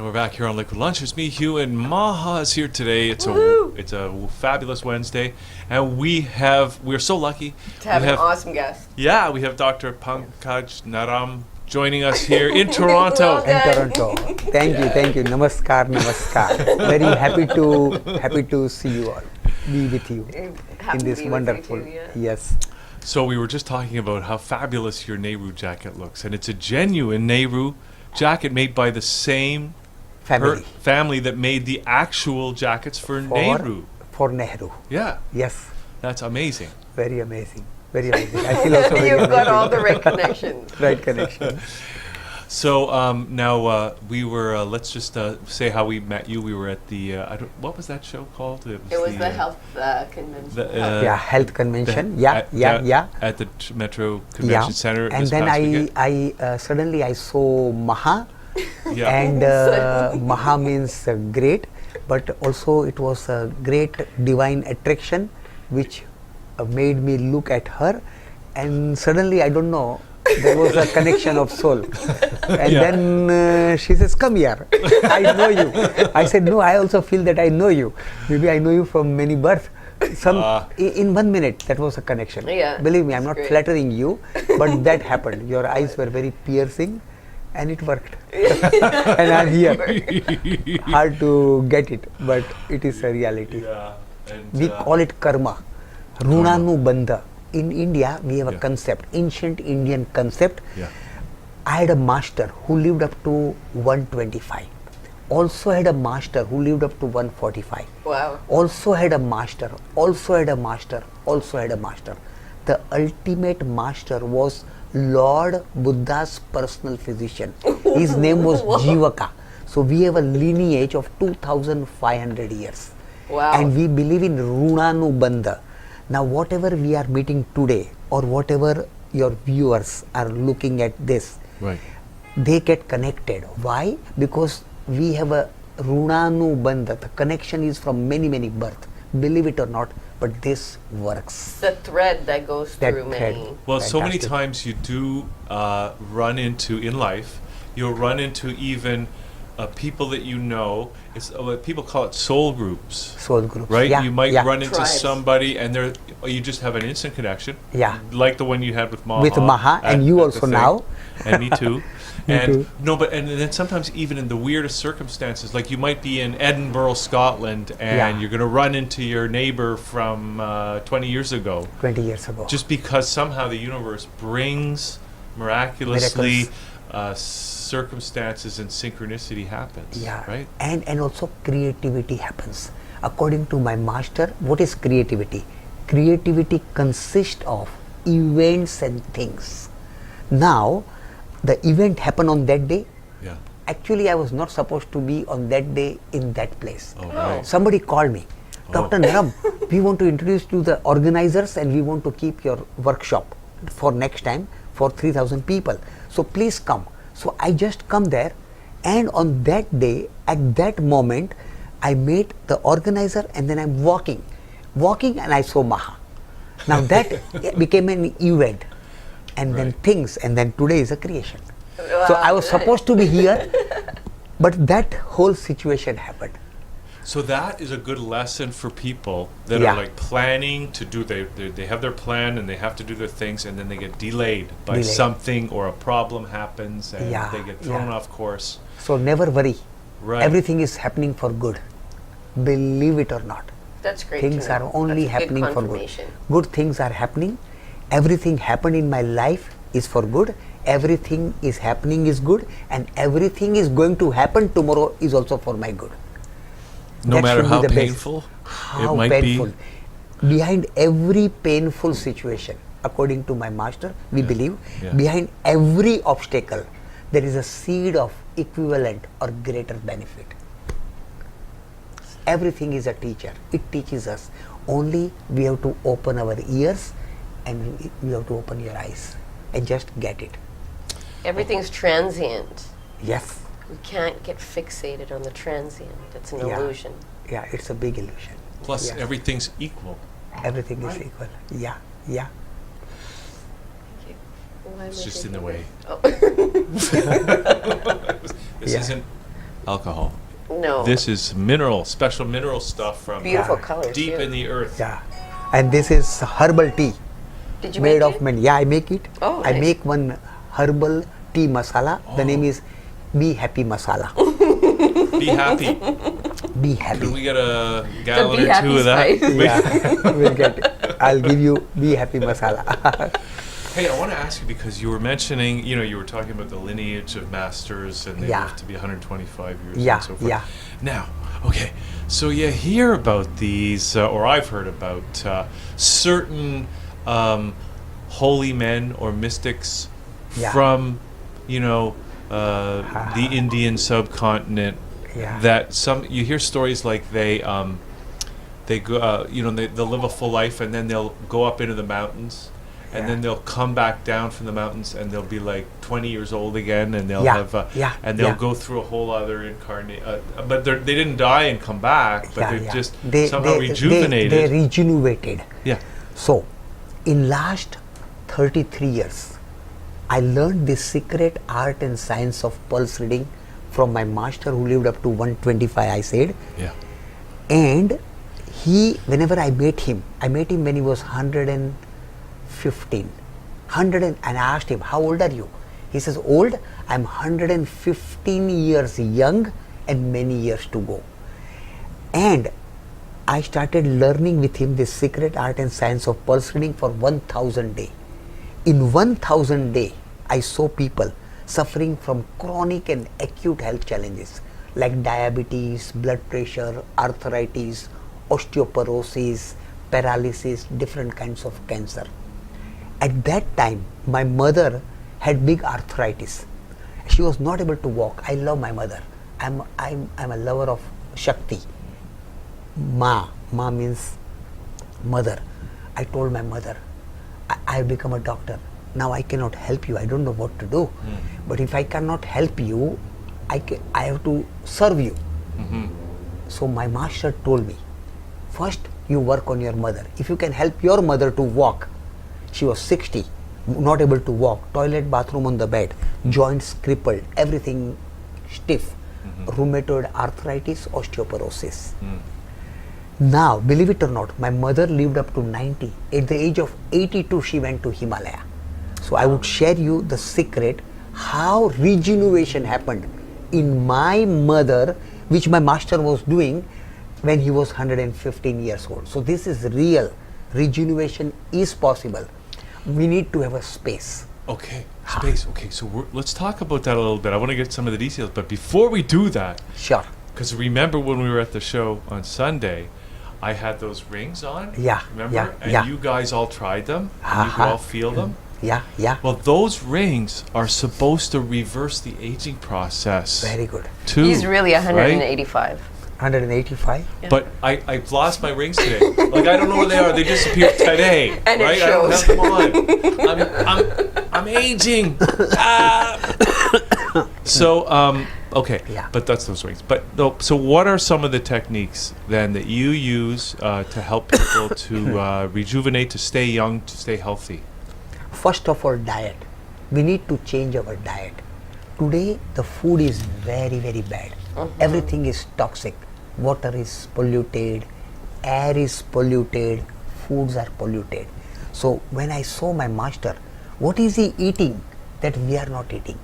we're back here on Liquid Lunch. It's me, Hugh, and Maha is here today. It's a fabulous Wednesday, and we're so lucky to have an awesome guest. Yeah, we have Dr. Pankaj Naram joining us here in Toronto. Thank you. Namaskar. Very happy to see you all. Be with you in this wonderful. Too, yeah. Yes. So we were just talking about how fabulous your Nehru jacket looks, and it's a genuine Nehru jacket made by the same family that made the actual jackets for Nehru. For Nehru. Yeah. Yes. That's amazing. Very amazing. I feel also very You've got amazing. all the right connections. Right connection. So now we were. Let's just say how we met you. We were at the. What was that show called? It was the health convention. Health convention. At the Metro Convention Center. And then I suddenly I saw Maha. Yeah. And Maha means great, but also it was a great divine attraction which made me look at her, and suddenly I don't know, there was a connection of soul. And then she says, come here, I know you. I said, no, I also feel that I know you. Maybe I know you from many births. In 1 minute, that was a connection. Yeah, believe me, I'm not flattering you, but that happened. Your eyes were very piercing, and it worked. And I'm here. Hard to get it, but it is a reality. Yeah. And we call it karma. Runanu Bandha. In India, we have a concept, ancient Indian concept. Yeah. I had a master who lived up to 125. Also had a master who lived up to 145. Wow. Also had a master. The ultimate master was Lord Buddha's personal physician. His name was Jivaka. So we have a lineage of 2500 years. Wow. And we believe in Runanu Bandha. Now whatever we are meeting today, or whatever your viewers are looking at this, right, they get connected. Why? Because we have a Runanu Bandha. The connection is from many births. Believe it or not, but this works. The thread that goes through many. Well, so many times you do run into, in life, you'll run into even people that you know. It's people call it soul groups. Soul groups, right? You might run into Tribes. somebody, and you just have an instant connection. Yeah. Like the one you had with Maha. With Maha, and you also now. And me too. Me too. And then sometimes even in the weirdest circumstances, like you might be in Edinburgh, Scotland, and you're going to run into your neighbor from 20 years ago. 20 years ago. Just because somehow the universe brings miraculously circumstances and synchronicity happens. Yeah. Right? And also creativity happens. According to my master, what is creativity? Creativity consists of events and things. Now, the event happened on that day. Yeah. Actually, I was not supposed to be on that day in that place. Oh, right. Somebody called me, Dr. Naram, we want to introduce you to the organizers, and we want to keep your workshop for next time for 3,000 people. So please come. So I just come there, and on that day, at that moment, I met the organizer, and then I'm walking, and I saw Maha. Now that became an event, and then things, and then today is a creation. Wow. So I was supposed to be here, but that whole situation happened. So that is a good lesson for people that are like planning to do, they have their plan and they have to do their things, and then they get delayed by something, or a problem happens and they get thrown off course. So never worry. Right. Everything is happening for good. Believe it or not. That's great. Things are only happening for good. Good things are happening. Everything happened in my life is for good. Everything is happening is good, and everything is going to happen tomorrow is also for my good. No matter how painful it might be. Behind every painful situation, according to my master, we believe, behind every obstacle, there is a seed of equivalent or greater benefit. Everything is a teacher. It teaches us. Only we have to open our ears, and we have to open your eyes and just get it. Everything's transient. Yes. We can't get fixated on the transient. It's an illusion. Yeah, it's a big illusion. Plus, everything's equal. Everything is equal. Yeah. Why It's just in the way. Oh. This isn't alcohol. No. This is special mineral stuff from Beautiful colors. deep too. in the earth. Yeah. And this is herbal tea. Did you made make of it? mint. Yeah, I make it. Oh, I nice. make one herbal tea masala. The name is Be Happy Masala. Be happy. Be Can happy. we get a The gallon Be or two Happy of that? spice. Yeah, we'll get it. I'll give you Be Happy Masala. Hey, I want to ask you because you were mentioning, you were talking about the lineage of masters and they Yeah. live to be 125 years Yeah, and so forth. yeah. Now, okay, so you hear about these, or I've heard about certain holy men or mystics Yeah. from, the Indian subcontinent. Yeah. That you hear stories like they go, they'll live a full life and then they'll go up into the mountains. And Yeah. then they'll come back down from the mountains, and they'll be like 20 years old again, and they'll Yeah, have, yeah, and they'll yeah. go through a whole other incarnate. But they didn't die and come back, but they're just somehow rejuvenated. They rejuvenated. Yeah. So, in last 33 years, I learned the secret art and science of pulse reading from my master who lived up to 125, I said. Yeah. And whenever I met him when he was 115. And I asked him, how old are you? He says, old? I'm 115 years young and many years to go. And I started learning with him the secret art and science of pulse reading for 1000 days. In 1000 days, I saw people suffering from chronic and acute health challenges like diabetes, blood pressure, arthritis, osteoporosis, paralysis, different kinds of cancer. At that time, my mother had big arthritis. She was not able to walk. I love my mother. I'm a lover of Shakti. Ma means mother. I told my mother, I have become a doctor. Now I cannot help you. I don't know what to do. But if I cannot help you, I have to serve you. So my master told me, first you work on your mother. If you can help your mother to walk, she was 60, not able to walk, toilet, bathroom on the bed, joints crippled, everything stiff, rheumatoid arthritis, osteoporosis. Now, believe it or not, my mother lived up to 90. At the age of 82, she went to Himalaya. So I would share you the secret how regeneration happened in my mother, which my master was doing when he was 115 years old. So this is real. Regeneration is possible. We need to have a space. Okay, space. Okay, so let's talk about that a little bit. I want to get some of the details, but before we do that, Sure. because remember when we were at the show on Sunday, I had those rings on. Yeah, Remember? yeah, And yeah. you guys all tried them. And you could all feel them. Yeah, yeah. Well, those rings are supposed to reverse the aging process. Very good. Too. He's really right? 185. 185. Yeah. But I've lost my rings today. Like I don't know where they are. They disappeared today. And it right? I don't shows. have them on. I'm aging. So okay. Yeah. But that's those rings. But so what are some of the techniques then that you use to help people to rejuvenate, to stay young, to stay healthy? First of all, diet. We need to change our diet. Today, the food is very, very bad. Everything is toxic. Water is polluted, air is polluted, foods are polluted. So when I saw my master, what is he eating that we are not eating?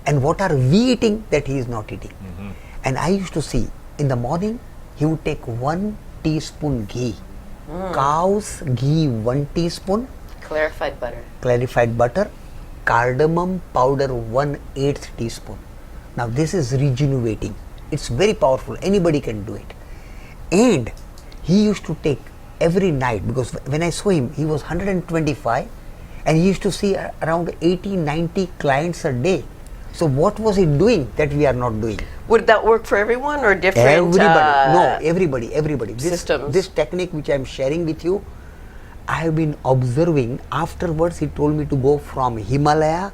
And what are we eating that he is not eating? And I used to see, in the morning, he would take 1 teaspoon ghee. Cow's ghee, 1 teaspoon. Clarified butter. Clarified butter, cardamom powder 1/8 teaspoon. Now this is rejuvenating. It's very powerful. Anybody can do it. And he used to take every night, because when I saw him, he was 125 and he used to see around 80-90 clients a day. So what was he doing that we are not doing? Would that work for everyone or different? Everybody. No, everybody. Systems. This technique which I am sharing with you, I have been observing. Afterwards, he told me to go from Himalaya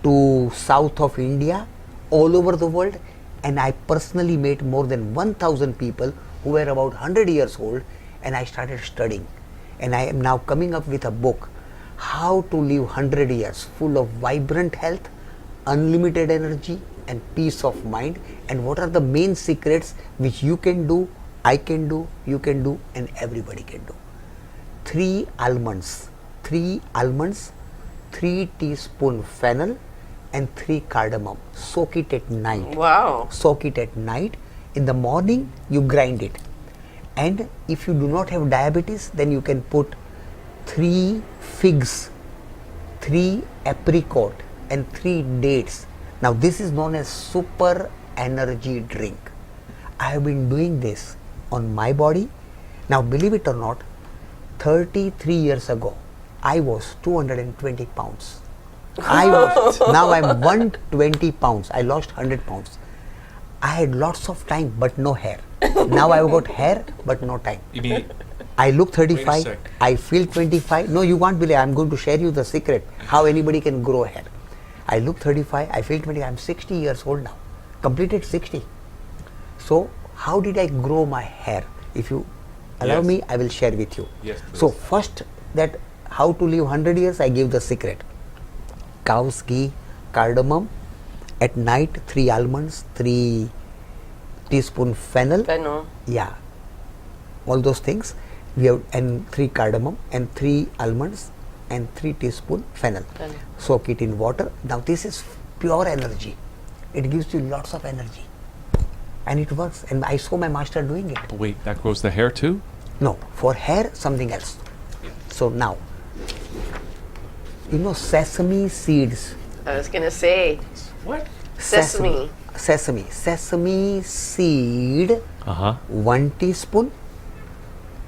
to south of India, all over the world, and I personally met more than 1,000 people who were about 100 years old, and I started studying. And I am now coming up with a book, How to Live 100 Years, full of vibrant health, unlimited energy, and peace of mind. And what are the main secrets which you can do, I can do, you can do, and everybody can do? 3 almonds, 3 teaspoon fennel, and 3 cardamom. Soak it at night. Wow. Soak it at night. In the morning, you grind it. And if you do not have diabetes, then you can put 3 figs, 3 apricot, and 3 dates. Now this is known as super energy drink. I have been doing this on my body. Now believe it or not, 33 years ago, I was 220 pounds. Now I'm 120 pounds. I lost 100 pounds. I had lots of time but no hair. Now I've got hair but no time. You mean, I look wait a 35, sec. I feel 25. No, you won't believe. I'm going to share you the secret how anybody can grow hair. I look 35, I feel 20. I'm 60 years old now. Completed 60. So how did I grow my hair? If you allow Yes. me, I will share with you. Yes, please. So first, that how to live 100 years, I give the secret. Cow's ghee, cardamom, at night 3 almonds, 3 teaspoon fennel. Fennel. Yeah, all those things we have, and 3 cardamom and 3 almonds and 3 teaspoon fennel. Fennel. Soak it in water. Now this is pure energy. It gives you lots of energy, and it works. And I saw my master doing it. wait, that grows the hair too? No, for hair something else. So now, you know sesame seeds. I was gonna say What? sesame. Sesame seed, Uh-huh. 1 teaspoon.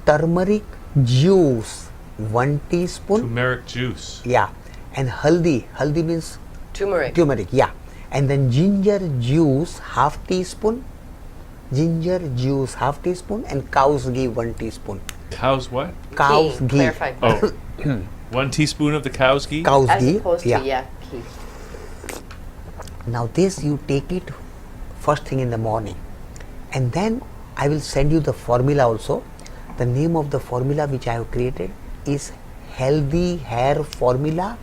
Turmeric juice, 1 teaspoon. Turmeric juice. Yeah, and haldi. Haldi means Turmeric. turmeric. Yeah, and then ginger juice, half teaspoon. Ginger juice, half teaspoon, and cow's ghee, 1 teaspoon. Cow's what? Cow's Ghee, ghee. clarify. Oh. 1 teaspoon of the cow's ghee? Cow's As ghee. opposed to, ghee. Now this you take it first thing in the morning, and then I will send you the formula also. The name of the formula which I have created is Healthy Hair Formula,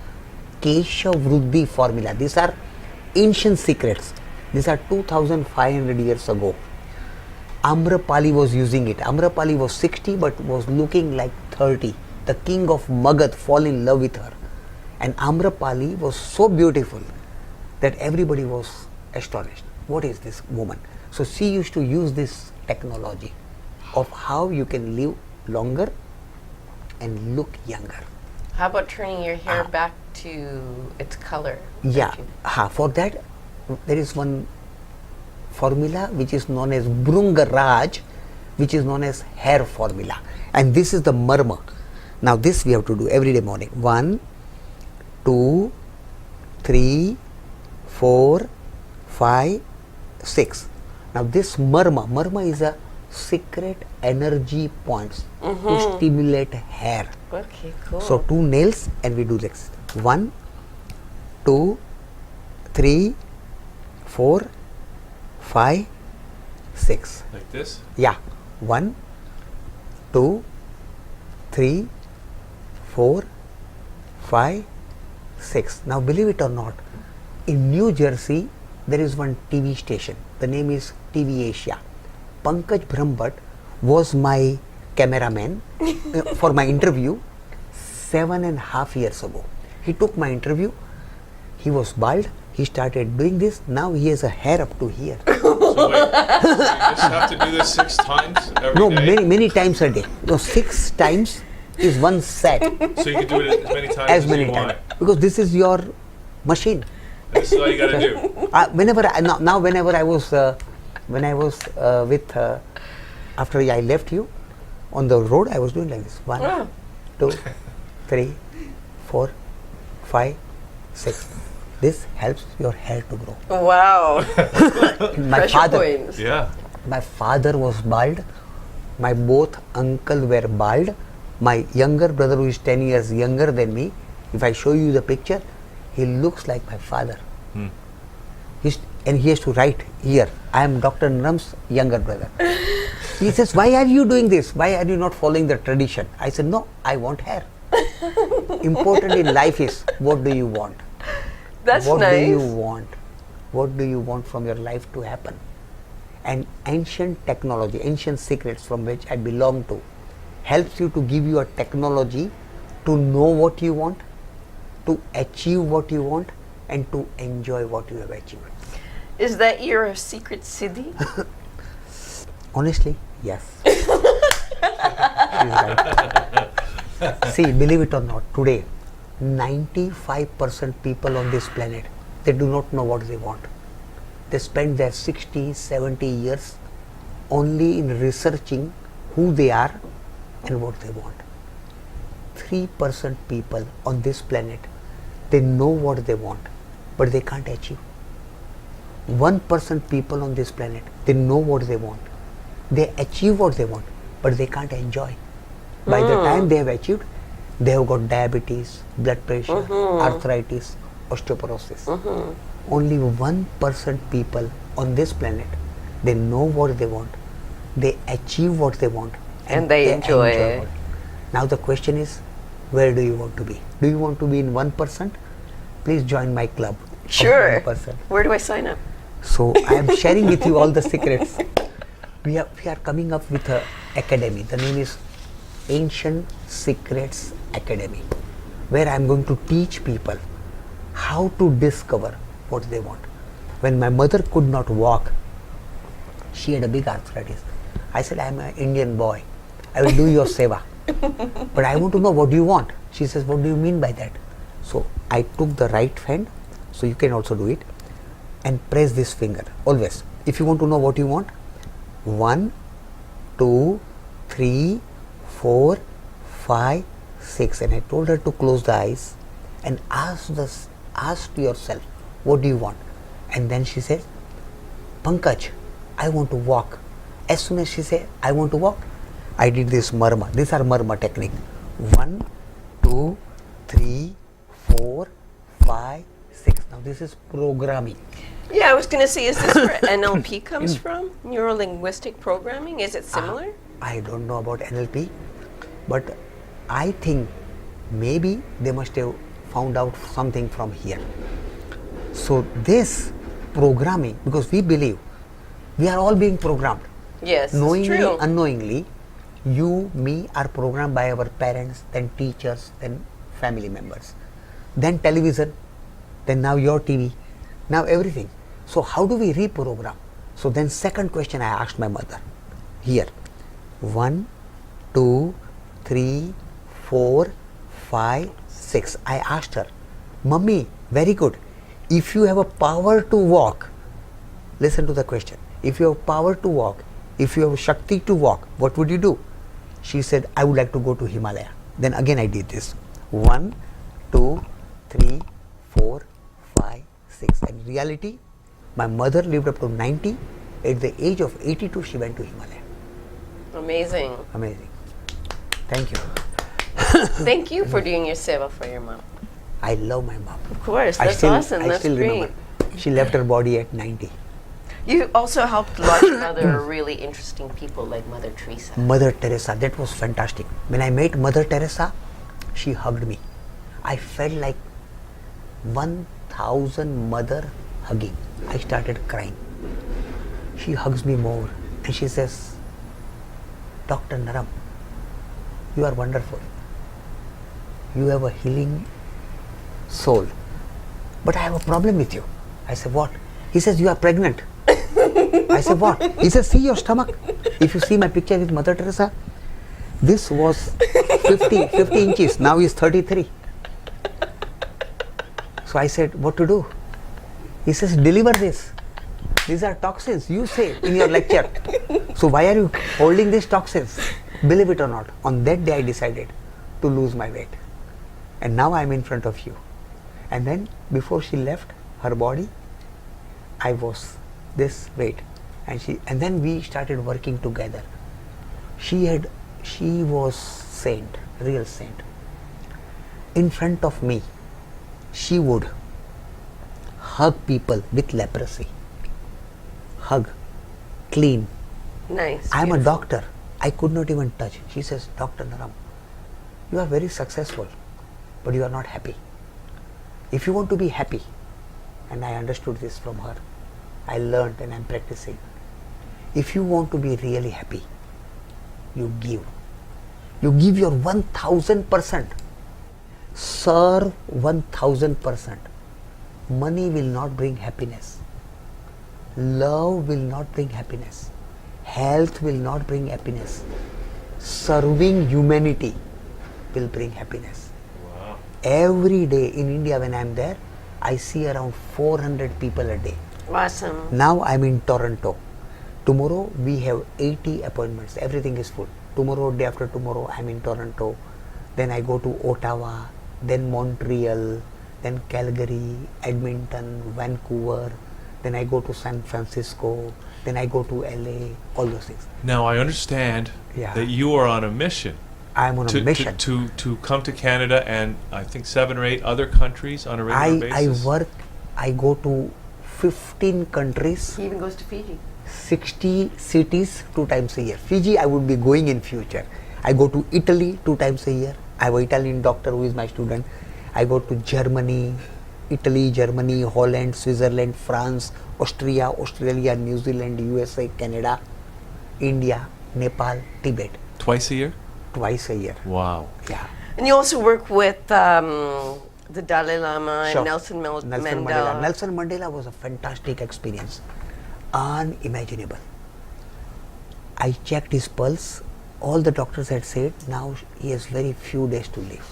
Kesha Vruddhi Formula. These are ancient secrets. These are 2500 years ago. Amrapali was using it. Amrapali was 60 but was looking like 30. The king of Magad fall in love with her. And Amrapali was so beautiful that everybody was astonished. What is this woman? So she used to use this technology of how you can live longer and look younger. How about turning your hair back to its color? Yeah, that you- for that there is one formula which is known as Brungaraj, which is known as hair formula, and this is the marma. Now this we have to do every day morning. 1, 2, 3, 4, 5, 6. Now this marma is a secret energy points to stimulate hair. Okay, cool. So 2 nails and we do this. 1, 2, 3, 4, 5, 6. Like this? Yeah. 1, 2, 3, 4, 5, 6. Now believe it or not, in New Jersey there is one TV station. The name is TV Asia. Pankaj Naram was my cameraman for my interview 7.5 years ago. He took my interview. He was bald. He started doing this. Now he has a hair up to here. So wait, you just have to do this 6 times every day? No, many times a day. No, 6 times is one set. So you can do it as many times As as many you times. want. Because this is your machine. This is all you got to do. Whenever I was with after I left you on the road, I was doing like this. 1, Wow. 2, 3, 4, 5, 6. This helps your hair to grow. Wow. My Pressure father, points. Yeah. my father was bald. My both uncle were bald. My younger brother, who is 10 years younger than me, if I show you the picture, he looks like my father. And he has to write here, I am Dr. Naram's younger brother. He says, why are you doing this? Why are you not following the tradition? I said, no, I want hair. Important in life is, what do you want? That's What nice. do you want? what do you want from your life to happen? And ancient technology, ancient secrets from which I belong to, helps you to give you a technology to know what you want, to achieve what you want, and to enjoy what you have achieved. Is that your secret siddhi? Honestly, yes. She's right. See, believe it or not, today 95% people on this planet, they do not know what they want. They spend their 60, 70 years only in researching who they are and what they want. 3% people on this planet, they know what they want, but they can't achieve. 1% people on this planet, they know what they want. They achieve what they want, but they can't enjoy. By the time they have achieved, they have got diabetes, blood pressure, arthritis, osteoporosis. Only 1% people on this planet, they know what they want, they achieve what they want, and they enjoy it. What. Now the question is, where do you want to be? Do you want to be in 1%? Please join my club. Sure. 1%. Where do I sign up? So I am sharing with you all the secrets. We are coming up with an academy. The name is Ancient Secrets Academy, where I am going to teach people how to discover what they want. When my mother could not walk, she had a big arthritis. I said, I am an Indian boy. I will do your seva. But I want to know what do you want. She says, what do you mean by that? So I took the right hand, so you can also do it, and press this finger always. If you want to know what you want, 1, 2, 3, 4, 5, 6. And I told her to close the eyes and ask yourself, what do you want? And then she said, Pankaj, I want to walk. As soon as she said, I want to walk, I did this marma. These are marma technique. 1, 2, 3, 4, 5, 6. Now this is programming. Yeah, I was going to say, is this where NLP comes from? Neuro-linguistic programming? Is it similar? I don't know about NLP, but I think maybe they must have found out something from here. So this programming, because we believe we are all being programmed. Yes, Knowingly, it's true. unknowingly, you, me are programmed by our parents, then teachers, then family members, then television, then now your TV, now everything. So how do we reprogram? So then second question I asked my mother here. 1, 2, 3, 4, 5, 6. I asked her, Mummy, very good. If you have a power to walk, listen to the question. If you have power to walk, if you have shakti to walk, what would you do? She said, I would like to go to Himalaya. Then again I did this. 1, 2, 3, 4, 5, 6. And in reality, my mother lived up to 90. At the age of 82, she went to Himalaya. Amazing. Amazing. Thank you. Thank you for doing your seva for your mom. I love my mom. Of course, that's awesome. I That's still great. remember. She left her body at 90. You also helped lots of other really interesting people like Mother Teresa. Mother Teresa, that was fantastic. When I met Mother Teresa, she hugged me. I felt like 1,000 mother hugging. I started crying. She hugs me more and she says, Dr. Naram, you are wonderful. You have a healing soul. But I have a problem with you. I said, what? He says, you are pregnant. I said, what? He says, see your stomach. If you see my picture with Mother Teresa, this was 50 inches. Now he's 33. So I said, what to do? He says, deliver this. These are toxins, you say in your lecture. So why are you holding these toxins? Believe it or not, on that day I decided to lose my weight. And now I am in front of you. And then before she left her body, I was this weight. And then we started working together. She was saint, real saint. In front of me, she would hug people with leprosy. Hug, clean. Nice. I am a doctor. I could not even touch. She says, Dr. Naram, you are very successful, but you are not happy. If you want to be happy, and I understood this from her. I learned and I'm practicing. If you want to be really happy, you give. You give your 1000%. Serve 1000%. Money will not bring happiness. Love will not bring happiness. Health will not bring happiness. Serving humanity will bring happiness. Wow. Every day in India when I am there, I see around 400 people a day. Awesome. Now I am in Toronto. Tomorrow we have 80 appointments. Everything is full. Tomorrow, day after tomorrow, I am in Toronto. Then I go to Ottawa, then Montreal, then Calgary, Edmonton, Vancouver. Then I go to San Francisco. Then I go to LA. All those things. Now I understand Yeah. that you are on a mission. I am on a mission. To come to Canada and I think 7 or 8 other countries on a regular basis. I go to 15 countries, He even goes to Fiji. 60 cities 2 times a year. Fiji I would be going in future. I go to Italy 2 times a year. I have an Italian doctor who is my student. I go to Germany, Italy, Germany, Holland, Switzerland, France, Austria, Australia, New Zealand, USA, Canada, India, Nepal, Tibet. Twice a year? Twice a year. Wow. Yeah. And you also work with the Dalai Lama Sure. and Nelson Nelson Mandela. Mandela. Nelson Mandela was a fantastic experience. Unimaginable. I checked his pulse. All the doctors had said now he has very few days to live.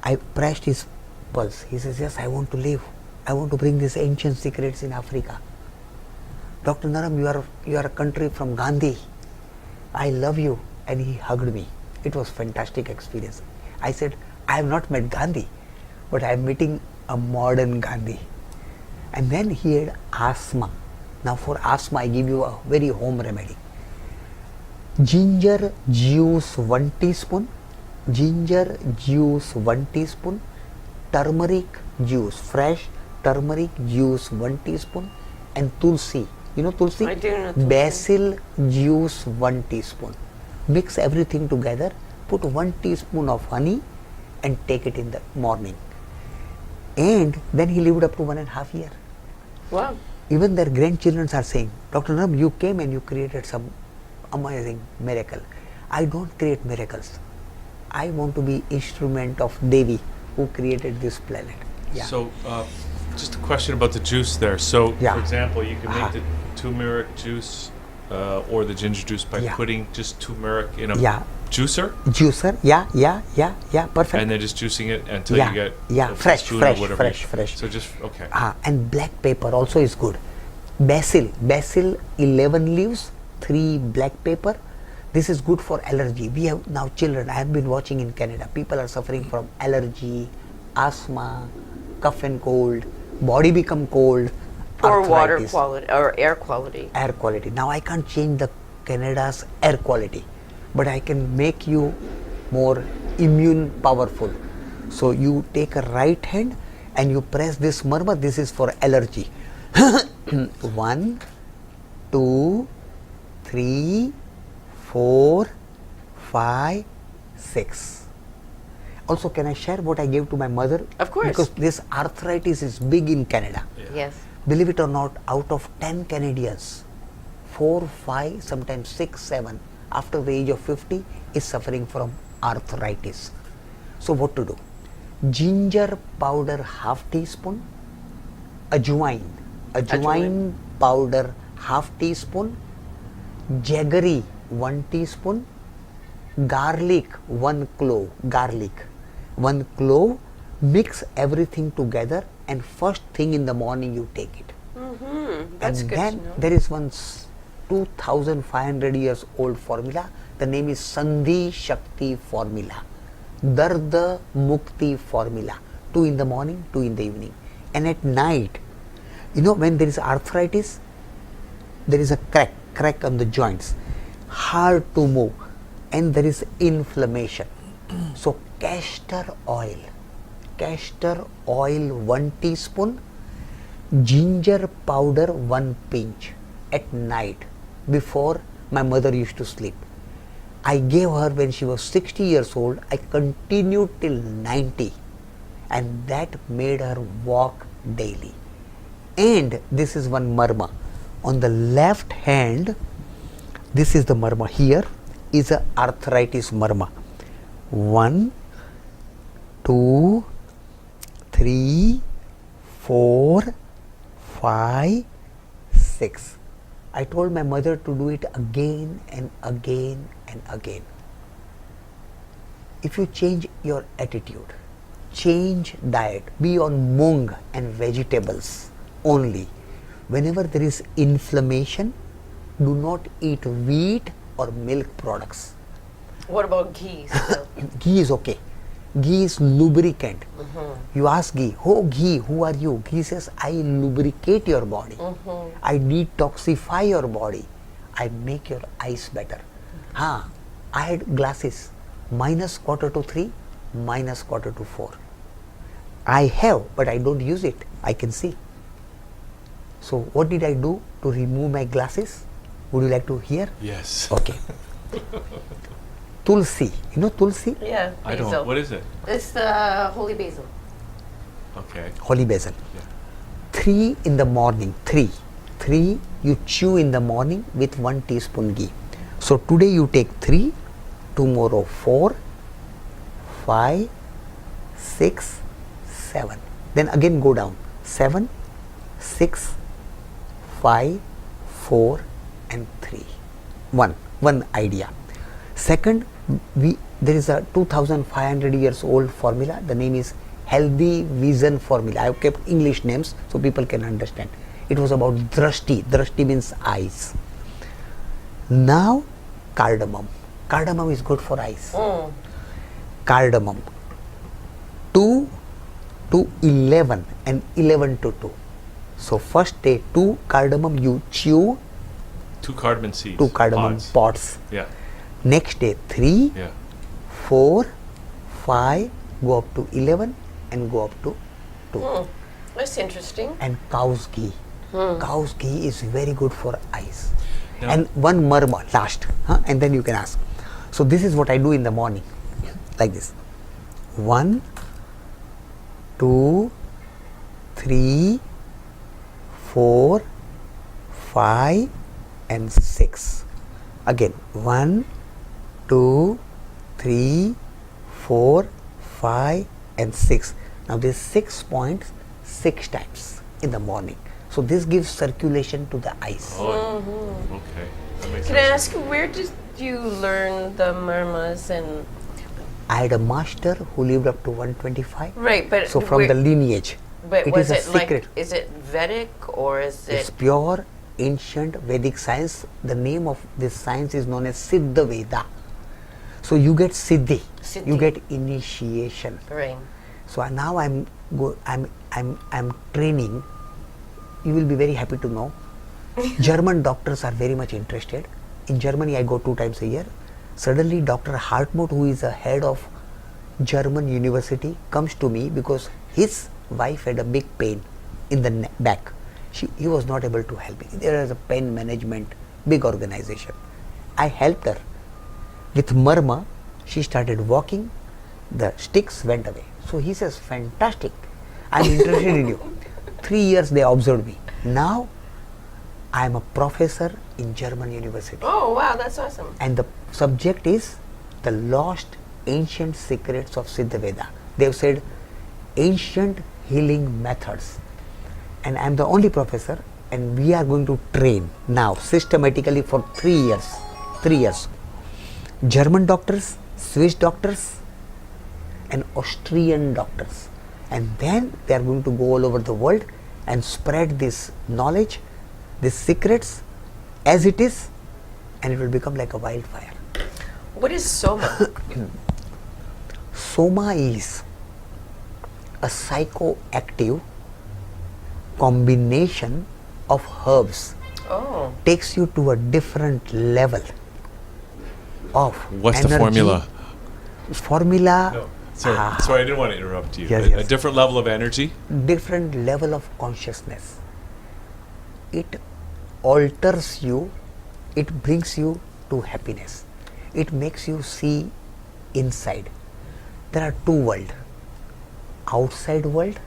I pressed his pulse. He says, yes, I want to live. I want to bring these ancient secrets in Africa. Dr. Naram, you are a country from Gandhi. I love you. And he hugged me. It was fantastic experience. I said, I have not met Gandhi, but I am meeting a modern Gandhi. And then he had asthma. Now for asthma, I give you a very home remedy. Ginger juice 1 teaspoon, ginger juice 1 teaspoon, turmeric juice, fresh turmeric juice 1 teaspoon, and tulsi. You know tulsi? I do know tulsi. Basil juice 1 teaspoon. Mix everything together, put 1 teaspoon of honey and take it in the morning. And then he lived up to 1.5 years. Wow. Even their grandchildren are saying, Dr. Naram, you came and you created some amazing miracle. I don't create miracles. I want to be instrument of Devi who created this planet. Yeah. So, just a question about the juice there. So, Yeah. for example, you can make the turmeric juice or the ginger juice by Yeah. putting just turmeric in a Yeah. juicer Juicer, yeah, perfect. and then just juicing it until Yeah, you get yeah, a fresh, spoon fresh, or whatever. fresh. So just okay. And black pepper also is good. Basil 11 leaves, 3 black pepper. This is good for allergy. We have now children. I have been watching in Canada. People are suffering from allergy, asthma, cough and cold, body become cold, Poor water arthritis, quality or air quality. air quality. Now I can't change the Canada's air quality, but I can make you more immune powerful. So you take a right hand and you press this marma. This is for allergy. 1, 2, 3, 4, 5, 6. Also, can I share what I gave to my mother? Of course. Because this arthritis is big in Canada. Yes. Believe it or not, out of 10 Canadians, 4, 5, sometimes 6, 7, after the age of 50 is suffering from arthritis. So what to do? Ginger powder half teaspoon, ajwain powder half teaspoon, jaggery 1 teaspoon, garlic 1 clove, mix everything together and first thing in the morning you take it. That's And good then to know. there is one 2500 years old formula. The name is Sandhi Shakti formula, Darda Mukti formula. 2 in the morning, 2 in the evening. And at night, you know, when there is arthritis, there is a crack on the joints, hard to move, and there is inflammation. So castor oil 1 teaspoon, ginger powder 1 pinch at night before my mother used to sleep. I gave her when she was 60 years old. I continued till 90. and that made her walk daily. And this is one marma. On the left hand, this is the marma. Here is a arthritis marma. 1, 2, 3, 4, 5, 6. I told my mother to do it again and again and again. If you change your attitude, change diet, be on mung and vegetables only. Whenever there is inflammation, do not eat wheat or milk products. What about ghee? Ghee is okay. Ghee is lubricant. You ask ghee, oh ghee, who are you? Ghee says, I lubricate your body. I detoxify your body. I make your eyes better. I had glasses, -2:45, -4:45. I have, but I don't use it. I can see. So what did I do to remove my glasses? Would you like to hear? Yes. Okay. Tulsi. You know Tulsi? Yeah, I basil. don't. What is it? It's the holy basil. Okay. Holy basil. Yeah. 3 in the morning. 3 you chew in the morning with 1 teaspoon ghee. So today you take 3, tomorrow 4, 5, 6, 7. Then again go down. 7, 6, 5, 4 and 3. One idea. Second, there is a 2500 years old formula. The name is Healthy Vision Formula. I have kept English names so people can understand. It was about drashti. Drashti means eyes. Now cardamom. Cardamom is good for eyes. Cardamom. 2 to 11 and 11 to 2. So first day 2 cardamom you chew. 2 cardamom seeds. 2 cardamom pods. Yeah. Next day 3, Yeah. 4, 5, go up to 11 and go up to 2. That's interesting. And cow's ghee. Cow's ghee is very good for eyes. Now- And one marma last, and then you can ask. So this is what I do in the morning, like this. 1, 2, 3, 4, 5 and 6. Again 1, 2, 3, 4, 5 and 6. Now this 6 points 6 times in the morning. So this gives circulation to the eyes. Oh. Okay. That makes Can I sense. ask you, where did you learn the marmas and... I had a master who lived up to 125. Right, but... So from the lineage, But it was is a it secret. like, is it Vedic or is It's it... pure ancient Vedic science. The name of this science is known as Siddha-Veda. So you get siddhi, you Siddhi. get initiation. Right. So now I'm training. You will be very happy to know. German doctors are very much interested. In Germany, I go 2 times a year. Suddenly, Dr. Hartmut, who is the head of German university, comes to me because his wife had a big pain in the back. He was not able to help me. There is a pain management, big organization. I helped her. With marma, she started walking. The sticks went away. So he says, fantastic. I'm interested in you. 3 years they observed me. Now I am a professor in German university. Oh, wow, that's awesome. And the subject is the lost ancient secrets of Siddha-Veda. They have said ancient healing methods. And I am the only professor, and we are going to train now systematically for 3 years. 3 years. German doctors, Swiss doctors, and Austrian doctors. And then they are going to go all over the world and spread this knowledge, these secrets as it is, and it will become like a wildfire. What is soma? Soma is a psychoactive combination of herbs. Oh. Takes you to a different level of What's energy. the formula? Formula. No. Sorry, I didn't want to interrupt you. Yes, A yes. different level of energy? Different level of consciousness. It alters you, it brings you to happiness. It makes you see inside. There are 2 worlds, outside world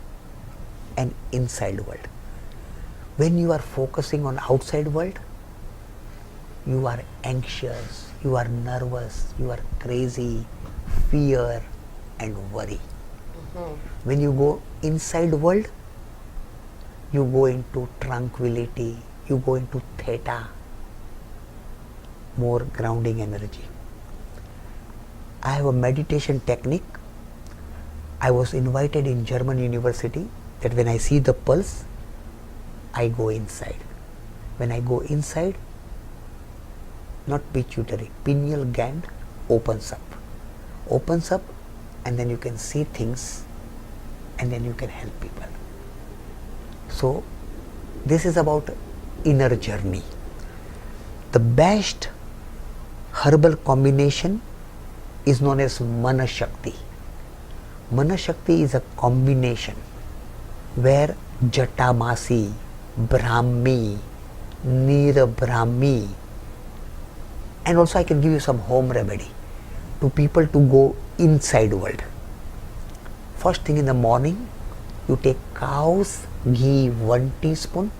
and inside world. When you are focusing on outside world, you are anxious, you are nervous, you are crazy, fear and worry. When you go inside world, you go into tranquility, you go into theta, more grounding energy. I have a meditation technique. I was invited in German university that when I see the pulse, I go inside. When I go inside, not pituitary, pineal gland opens up, and then you can see things and then you can help people. So this is about inner journey. The best herbal combination is known as Mana Shakti. Mana Shakti is a combination where Jatamasi, Brahmi, Nira Brahmi, and also I can give you some home remedy to people to go inside world. First thing in the morning, you take cow's ghee 1 teaspoon,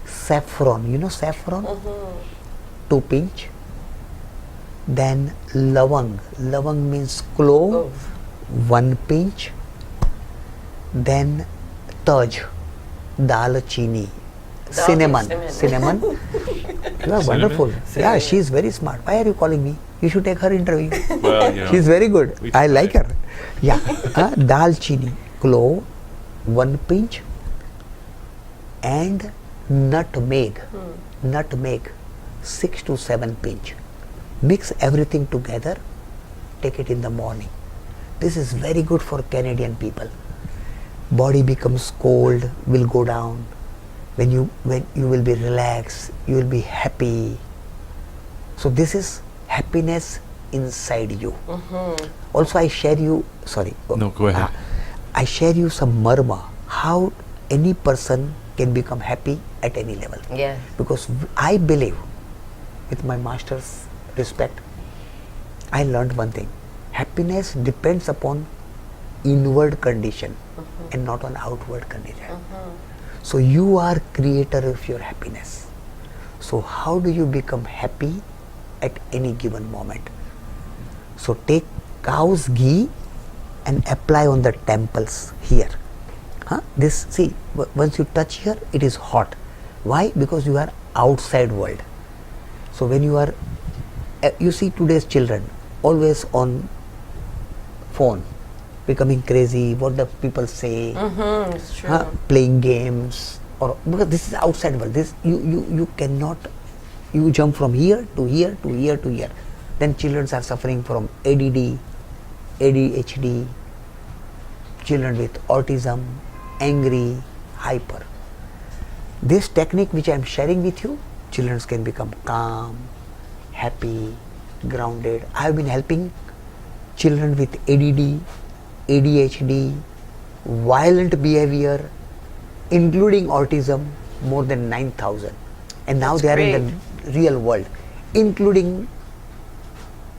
saffron, you know saffron, 2 pinch, then lavang means clove, 1 pinch, then taj, dalchini, cinnamon. You are wonderful. Yeah, she is very smart. Why are you calling me? You should take her interview. Well, you know, she is very good. I like try. her. Yeah, dalchini, clove, 1 pinch, and nutmeg, 6 to 7 pinch. Mix everything together, take it in the morning. This is very good for Canadian people. Body becomes cold, will go down. When you will be relaxed, you will be happy. So this is happiness inside you. Also, I share you. Sorry. No, go ahead. I share you some marma. How any person can become happy at any level. Yes. Because I believe, with my master's respect, I learned one thing. Happiness depends upon inward condition and not on outward condition. So you are creator of your happiness. So how do you become happy at any given moment? So take cow's ghee and apply on the temples here. This, see, once you touch here, it is hot. Why? Because you are outside world. So when you are, you see today's children always on phone, becoming crazy, what the people say, It's true. playing games, or because this is outside world. This you cannot, you jump from here to here to here to here. Then children are suffering from ADD, ADHD, children with autism, angry, hyper. This technique which I am sharing with you, children can become calm, happy, grounded. I have been helping children with ADD, ADHD, violent behavior, including autism, more than 9,000. And now That's they are in great. the real world, including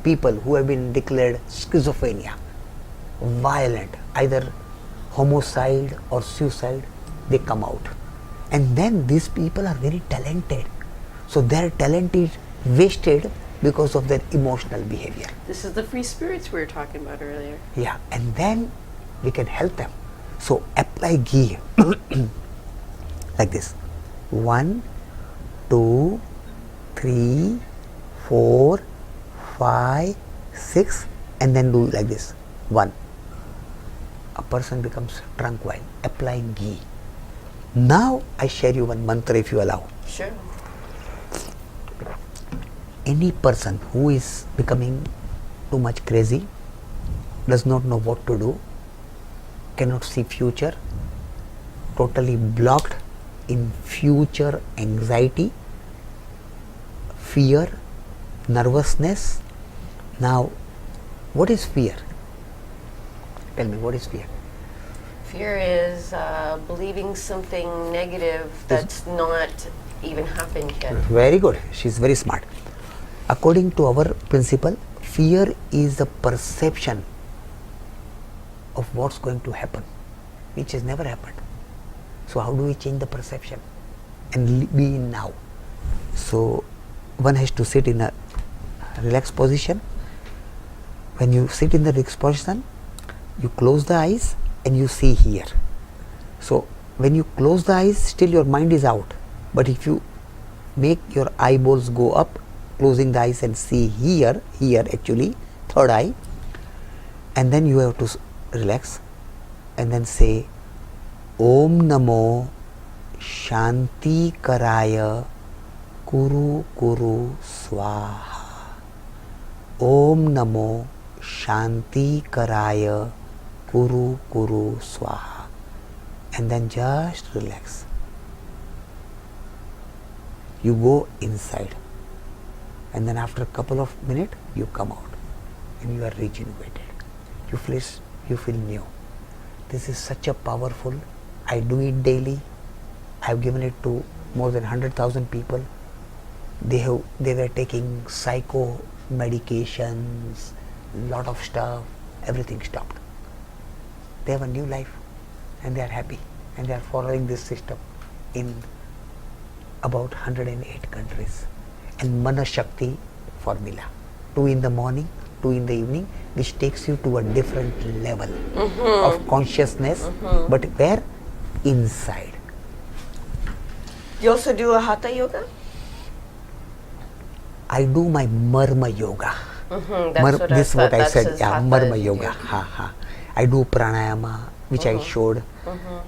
people who have been declared schizophrenia, violent, either homicide or suicide, they come out. And then these people are very talented. So their talent is wasted because of their emotional behavior. This is the free spirits we were talking about earlier. Yeah, and then we can help them. So apply ghee like this. 1, 2, 3, 4, 5, 6, and then do like this. 1. A person becomes tranquil, applying ghee. Now I share you one mantra if you allow. Sure. Any person who is becoming too much crazy, does not know what to do, cannot see future, totally blocked in future anxiety, fear, nervousness. Now, what is fear? Tell me, what is fear? Fear is believing something negative that's not even happened yet. Very good. She is very smart. According to our principle, fear is the perception of what's going to happen, which has never happened. So how do we change the perception and be in now? So one has to sit in a relaxed position. When you sit in the relaxed position, you close the eyes and you see here. So when you close the eyes, still your mind is out. But if you make your eyeballs go up, closing the eyes and see here actually, third eye, and then you have to relax and then say Om Namo Shanti Karaya Kuru Kuru Swaha. Om Namo Shanti Karaya Kuru Kuru Swaha. And then just relax. You go inside. And then after a couple of minutes, you come out. And you are regenerated. You feel new. This is such a powerful. I do it daily. I have given it to more than 100,000 people. They were taking psycho medications, lot of stuff. Everything stopped. They have a new life, and they are happy, and they are following this system in about 108 countries. And Mana Shakti formula, 2 in the morning, 2 in the evening, which takes you to a different level of consciousness, but where? Inside. You also do a Hatha yoga? I do my marma yoga. That's what I said. Yeah, marma yoga. I do pranayama, which I showed,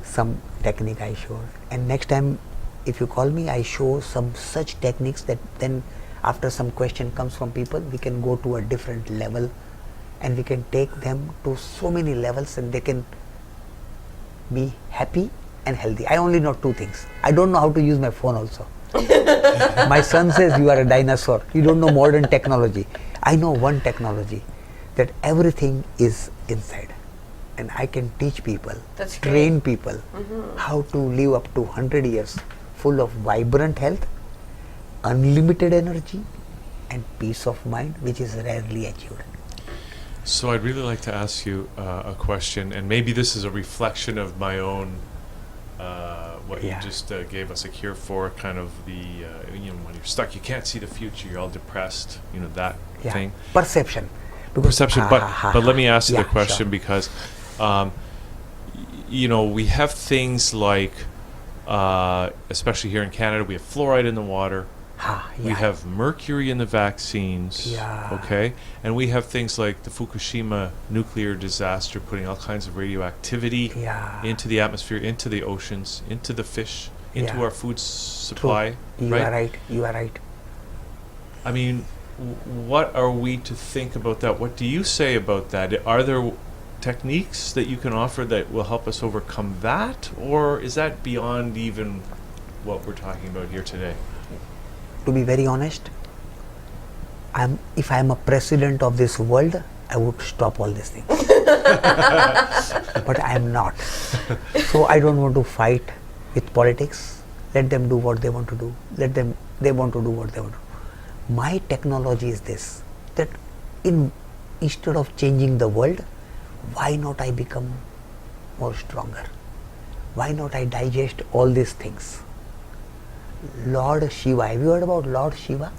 some technique I showed. And next time, if you call me, I show some such techniques that then after some question comes from people, we can go to a different level and we can take them to so many levels and they can be happy and healthy. I only know 2 things. I don't know how to use my phone also. My son says you are a dinosaur. You don't know modern technology. I know one technology, that everything is inside. And I can teach people, train people how to live up to 100 years full of vibrant health, unlimited energy and peace of mind, which is rarely achieved. So I'd really like to ask you a question, and maybe this is a reflection of my own, what you just gave us a cure for, kind of the, when you're stuck, you can't see the future, you're all depressed, that thing. Perception. Perception, but let me ask you the question, because, we have things like, especially here in Canada, we have fluoride in the water. We have mercury in the vaccines, okay? And we have things like the Fukushima nuclear disaster putting all kinds of radioactivity into the atmosphere, into the oceans, into the fish, into our food supply. You are right. I mean, what are we to think about that? What do you say about that? Are there techniques that you can offer that will help us overcome that? Or is that beyond even what we're talking about here today? To be very honest, if I am a president of this world, I would stop all these things. But I am not. So I don't want to fight with politics. Let them do what they want to do. They want to do what they want to do. My technology is this, that instead of changing the world, why not I become more stronger? Why not I digest all these things? Lord Shiva, have you heard about Lord Shiva?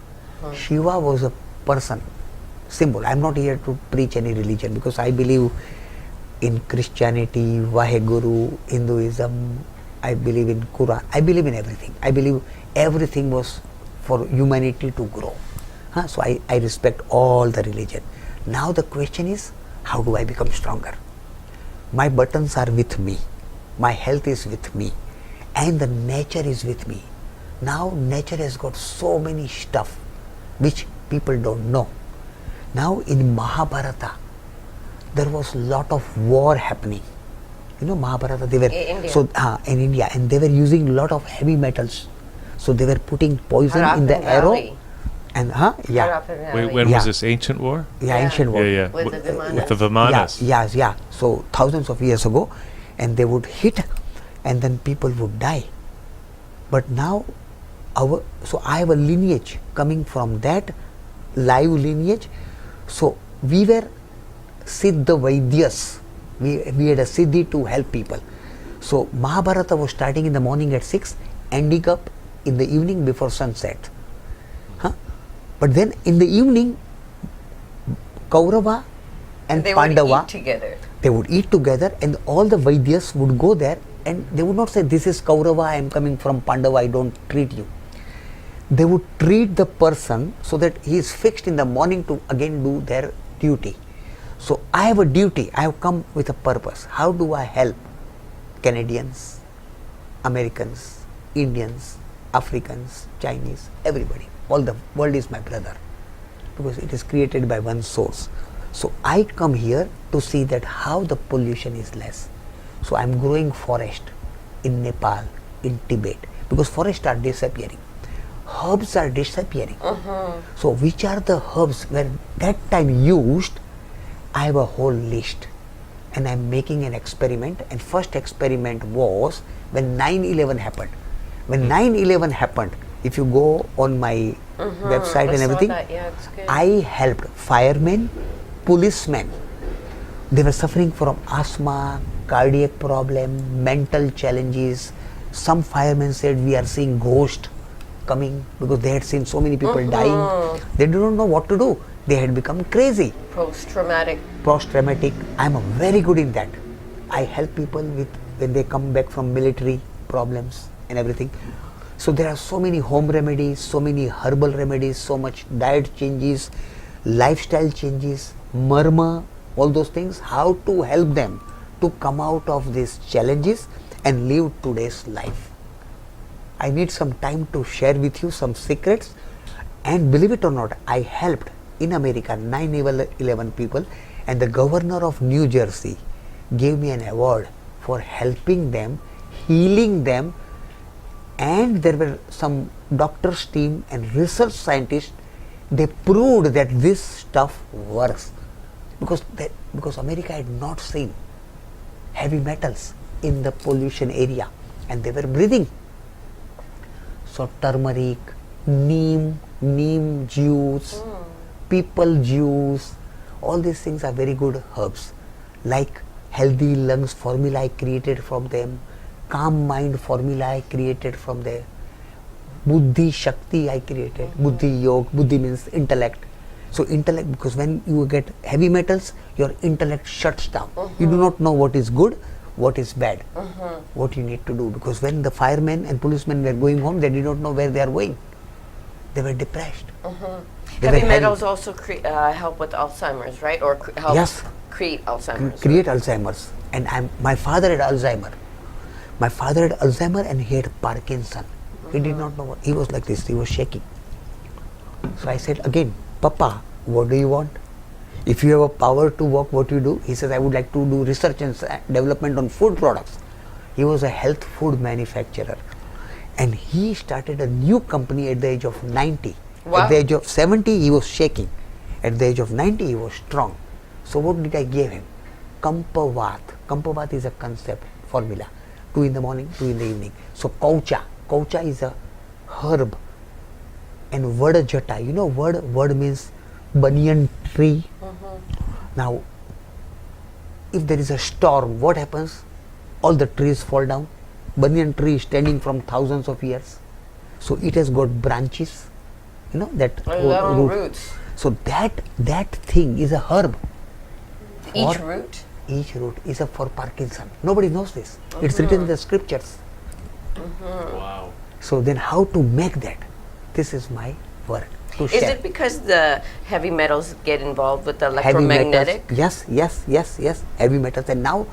Shiva was a person, symbol. I am not here to preach any religion, because I believe in Christianity, Vaheguru, Hinduism, I believe in Quran, I believe in everything. I believe everything was for humanity to grow. So I respect all the religion. Now the question is, how do I become stronger? My buttons are with me, my health is with me, and the nature is with me. Now nature has got so many stuff which people don't know. Now in Mahabharata, there was lot of war happening. Mahabharata, they were in India, and they were using lot of heavy metals. So they were putting poison in the arrow. And Wait, when was this? Ancient war? Ancient war. With the Vimanas. So thousands of years ago, and they would hit, and then people would die. But now, so I have a lineage coming from that live lineage. So we were Siddha-Vaidyas We had a siddhi to help people. So Mahabharata was starting in the morning at 6, ending up in the evening before sunset. But then in the evening, Kaurava and They Pandava, would eat together. they would eat together, and all the Vaidyas would go there, and they would not say, this is Kaurava, I am coming from Pandava, I don't treat you. They would treat the person so that he is fixed in the morning to again do their duty. So I have a duty, I have come with a purpose. How do I help Canadians, Americans, Indians, Africans, Chinese, everybody? All the world is my brother, because it is created by one source. So I come here to see that how the pollution is less. So I am growing forest in Nepal, in Tibet, because forests are disappearing. Herbs are disappearing. So which are the herbs where that time used? I have a whole list, and I am making an experiment. And first experiment was when 9/11 happened. When 9/11 happened, if you go on my website and everything, It's good. I helped firemen, policemen. They were suffering from asthma, cardiac problem, mental challenges. Some firemen said, we are seeing ghosts coming, because they had seen so many people dying. They do not know what to do. They had become crazy. Post-traumatic. Post-traumatic. I am very good in that. I help people with when they come back from military problems and everything. So there are so many home remedies, so many herbal remedies, so much diet changes, lifestyle changes, marma, all those things, how to help them to come out of these challenges and live today's life. I need some time to share with you some secrets, and believe it or not, I helped in America 9/11 people, and the governor of New Jersey gave me an award for helping them, healing them, and there were some doctors team and research scientists. They proved that this stuff works, because America had not seen heavy metals in the pollution area, and they were breathing. So turmeric, neem juice, people juice, all these things are very good herbs. Like healthy lungs formula I created from them, calm mind formula I created from there, buddhi shakti I created, buddhi yoga, buddhi means intellect. So intellect, because when you get heavy metals, your intellect shuts down. You do not know what is good, what is bad, what you need to do. Because when the firemen and policemen were going home, they did not know where they are going. They were depressed. They Heavy were metals also help with Alzheimer's, right? Or help Yes. create Alzheimer's. create Alzheimer's. And my father had Alzheimer. My father had Alzheimer and he had Parkinson. He did not know what, he was like this, he was shaking. So I said again, Papa, what do you want? If you have a power to work, what you do? He says, I would like to do research and development on food products. He was a health food manufacturer. And he started a new company at the age of 90. Wow. At the age of 70, he was shaking. At the age of 90, he was strong. So what did I give him? Kampavat. Kampavat is a concept, formula. 2 in the morning, 2 in the evening. So kaucha. Kaucha is a herb. And Vadajata. You know word means banyan tree. Now, if there is a storm, what happens? All the trees fall down. Banyan tree is standing from thousands of years. So it has got branches. You know that Long roots. So that thing is a herb. Each For- root? Each root is a for Parkinson. Nobody knows this. It's written in the scriptures. Wow. So then how to make that? This is my work to Is share. it because the heavy metals get involved with the Heavy electromagnetic? metals, yes, heavy metals, and now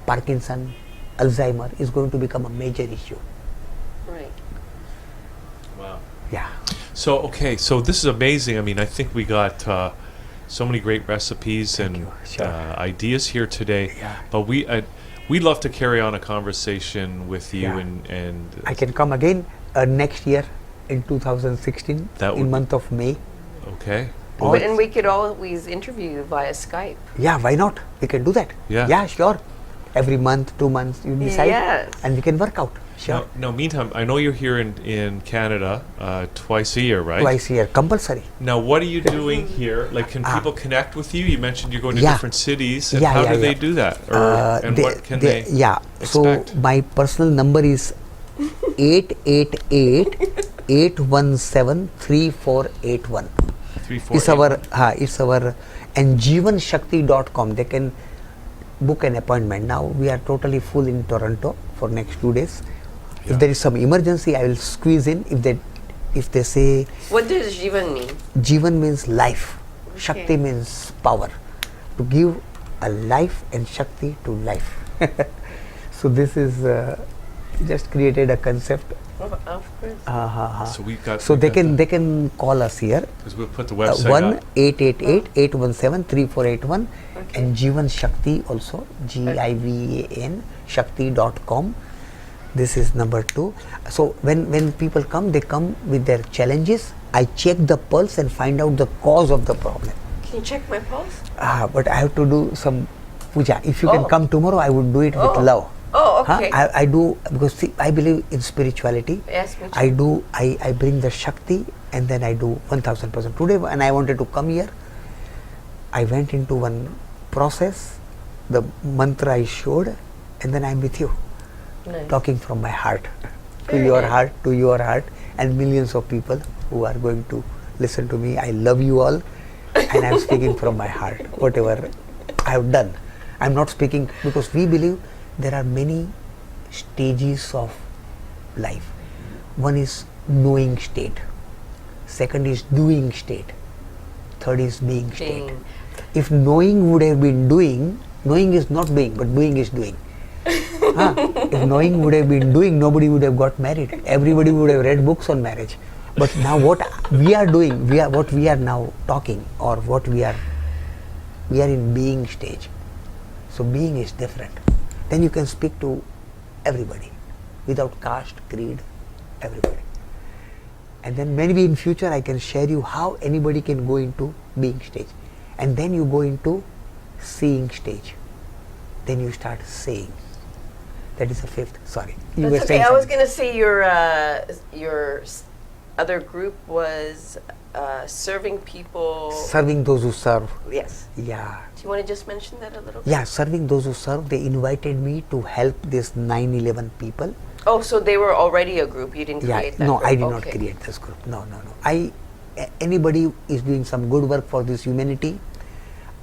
Parkinson, Alzheimer is going to become a major issue. Right. Wow. Yeah. So, okay, so this is amazing. I mean, I think we got so many great recipes and you. Sure. ideas here today. Yeah. But we'd love to carry on a conversation with you Yeah. and I can come again next year in 2016 That would in be- month of May. okay. Or- And we could always interview you via Skype. Yeah, why not? We can do that. Yeah. Yeah, sure. every month, 2 months, you decide, Yes. and we can work out. Sure. Now, meantime, I know you're here in Canada twice a year, right? Twice a year, compulsory. Now, what are you doing here? Like, can people connect with you? You mentioned you're going to Yeah. different cities. And Yeah, how yeah, do they yeah. do that? Or, and what can they Yeah. So expect? my personal number is 888-817-3481. 3, 4, It's our and jivanshakti.com. They can book an appointment. Now we are totally full in Toronto for next 2 days. Yeah. If there is some emergency, I will squeeze in. If they say What does Jivan mean? Jivan means life, Okay. Shakti means power. To give a life and Shakti to life. So this is just created a concept. Of course. So we've got. So they can call us here. Because we'll put the website up. 1-888-817-3481 Okay. and Jivan Shakti also, GIVAN Shakti.com. This is number 2. So when people come, they come with their challenges. I check the pulse and find out the cause of the problem. Can you check my pulse? But I have to do some puja. If you can Oh. come tomorrow, I would do it with Oh. love. Oh, okay. I do, because see, I believe in spirituality. Yes, me too. I bring the Shakti and then I do 1000%. Today when I wanted to come here, I went into one process, the mantra I showed, and then I'm with you, Nice. talking from my heart to Very your nice. heart, to your heart, and millions of people who are going to listen to me. I love you all, and I'm speaking from my heart, whatever I have done. I'm not speaking because we believe there are many stages of life. One is knowing state, second is doing state, third is being state. Being. If knowing would have been doing, knowing is not doing, but doing is doing. If knowing would have been doing, nobody would have got married. Everybody would have read books on marriage. But now what we are doing, what we are now talking, or what we are in being stage. So being is different. Then you can speak to everybody without caste, creed, everybody. And then maybe in future I can share you how anybody can go into being stage. And then you go into seeing stage. Then you start saying. That is the 5th. Sorry. You were That's okay. saying I was something. going to say your other group was serving people. Serving those who serve. Yes. Yeah. Do you want to just mention that a little bit? Yeah, serving those who serve. They invited me to help this 9/11 people. Oh, so they were already a group. You didn't Yeah, create that no, group. I did not Okay. create this group. No. Anybody is doing some good work for this humanity,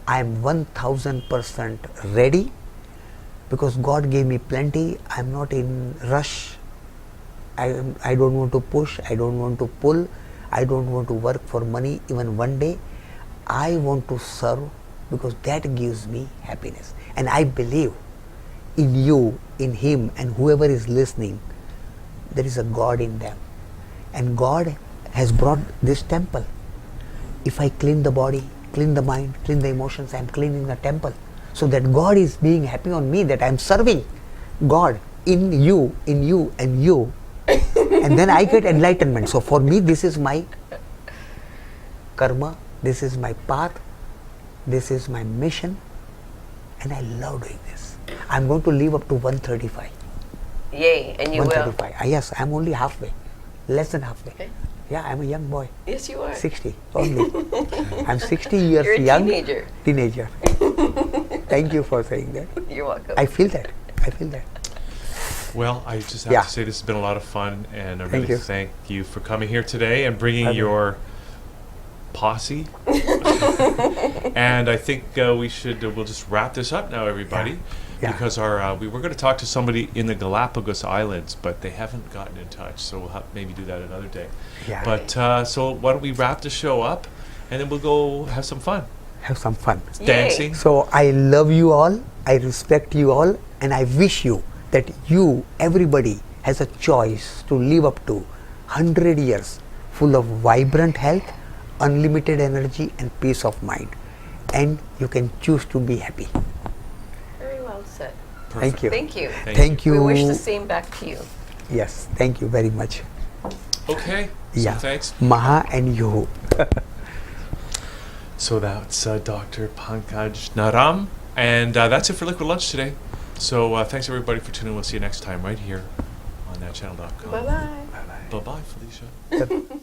I am 1000% ready, because God gave me plenty. I am not in rush. I don't want to push. I don't want to pull. I don't want to work for money even one day. I want to serve because that gives me happiness. And I believe in you, in him, and whoever is listening, there is a God in them. And God has brought this temple. If I clean the body, clean the mind, clean the emotions, I am cleaning the temple. So that God is being happy on me, that I am serving God in you, and you. And then I get enlightenment. So for me, this is my karma, this is my path, this is my mission, and I love doing this. I'm going to live up to 135. Yay, and you will. 135. Yes, I'm only halfway, less than halfway. Okay. Yeah, I'm a young boy. Yes, you are. 60 only. I'm 60 years You're a young. teenager. Teenager. Thank you for saying that. You're welcome. I feel that. Well, I just have Yeah. to say this has been a lot of fun, and I Thank really you. thank you for coming here today and bringing Having- your posse. And I think we'll just wrap this up now, everybody, Yeah. because we were going to talk to somebody in the Galapagos Islands, but they haven't gotten in touch, so we'll maybe do that another day. Yeah. But so why don't we wrap the show up, and then we'll go have some fun, Have some fun. Yay. dancing. So I love you all, I respect you all, and I wish you that everybody has a choice to live up to 100 years full of vibrant health, unlimited energy and peace of mind. And you can choose to be happy. Very well said. Thank you. Thank you. Thank you. We wish the same back to you. Yes, thank you very much. Okay. Yeah. So thanks. Maha and Yuhu. So that's Dr. Pankaj Naram, and that's it for Liquid Lunch today. So thanks everybody for tuning in. We'll see you next time right here on thatchannel.com. Bye-bye. Bye-bye, Felicia.